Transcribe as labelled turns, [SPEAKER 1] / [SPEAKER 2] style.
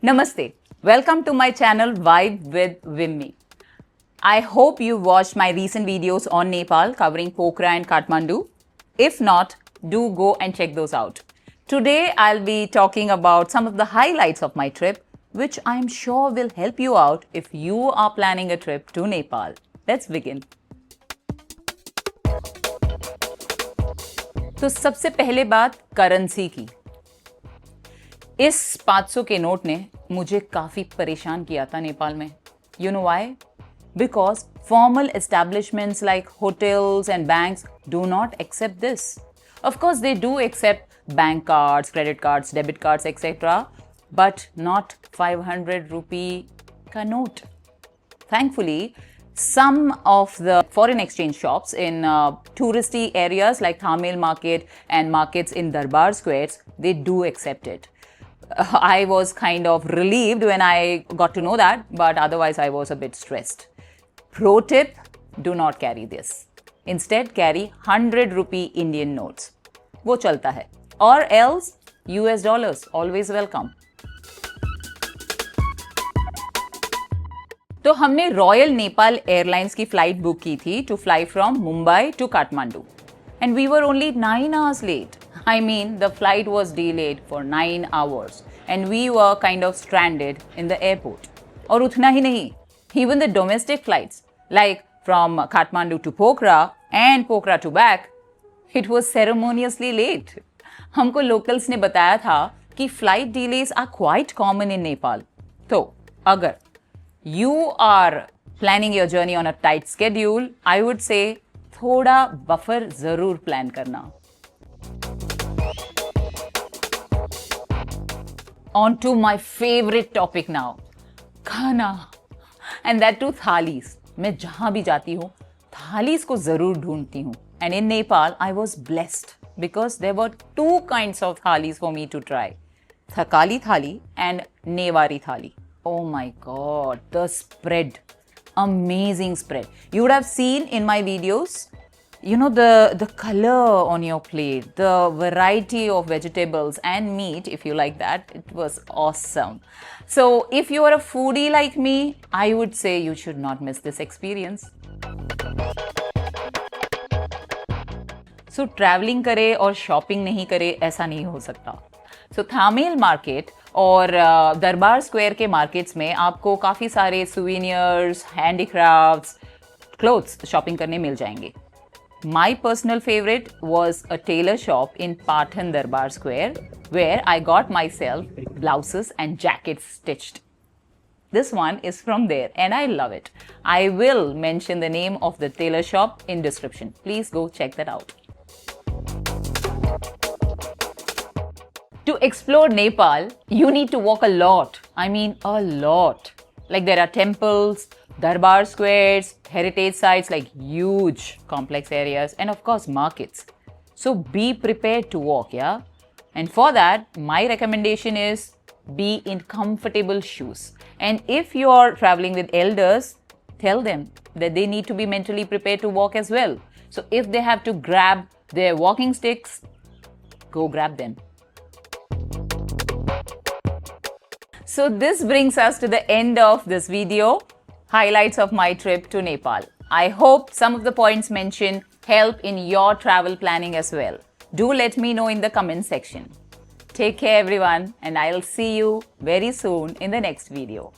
[SPEAKER 1] Namaste. Welcome to my channel Vibe with Vimmi. I hope you watched my recent videos on Nepal covering Pokhara and Kathmandu. If not, do go and check those out. Today I'll be talking about some of the highlights of my trip, which I'm sure will help you out if you are planning a trip to Nepal. Let's begin. तो सबसे पहले बात currency की। इस 500 के note ने मुझे काफी परेशान किया था नेपाल में. You know why? Because formal establishments like hotels and banks do not accept this. Of course, they do accept bank cards, credit cards, debit cards, etc. But not 500 rupee ka note. Thankfully, some of the foreign exchange shops in touristy areas like Thamel Market and markets in Darbar Squares, they do accept it. I was kind of relieved when I got to know that, but otherwise I was a bit stressed. Pro tip, do not carry this. Instead, carry 100 rupee Indian notes. वो चलता है. Or else, US dollars, always welcome. तो हमने royal Nepal airlines की flight book की थी to fly from Mumbai to Kathmandu. And we were only 9 hours late. I mean, the flight was delayed for 9 hours and we were kind of stranded in the airport. और उतना ही नहीं, even the domestic flights like from Kathmandu to Pokhara and Pokhara to back, it was ceremoniously late. हमको locals ने बताया था कि flight delays are quite common in Nepal. तो अगर you are planning your journey on a tight schedule, I would say थोड़ा buffer जरूर plan करना. On to my favorite topic now, खाना, and that too थालीस. मैं जहाँ भी जाती हूँ थालीस को जरूर ढूंढती हूँ. And in Nepal, I was blessed because there were two kinds of thalis for me to try: Thakali thali and Newari thali. Oh my God, the spread, amazing spread. You would have seen in my videos. You know, the color on your plate, the variety of vegetables and meat, if you like that, it was awesome. So if you are a foodie like me, I would say you should not miss this experience. So traveling करे और shopping नहीं करे ऐसा नहीं हो सकता. So Thamel Market और दरबार स्क्वायर के मार्केट्स में आपको काफ़ी सारे souvenirs, handicrafts, clothes shopping करने मिल जाएंगे. My personal favorite was a tailor shop in Pathan Darbar Square where I got myself blouses and jackets stitched. This one is from there and I love it. I will mention the name of the tailor shop in description. Please go check that out. To explore Nepal, you need to walk a lot. I mean a lot. Like there are temples, Darbar squares, heritage sites like huge complex areas, and of course markets. So be prepared to walk, yeah? And for that, my recommendation is be in comfortable shoes. And if you are traveling with elders, tell them that they need to be mentally prepared to walk as well. So if they have to grab their walking sticks, go grab them. So this brings us to the end of this video. Highlights of my trip to Nepal. I hope some of the points mentioned help in your travel planning as well. Do let me know in the comment section. Take care everyone and I'll see you very soon in the next video.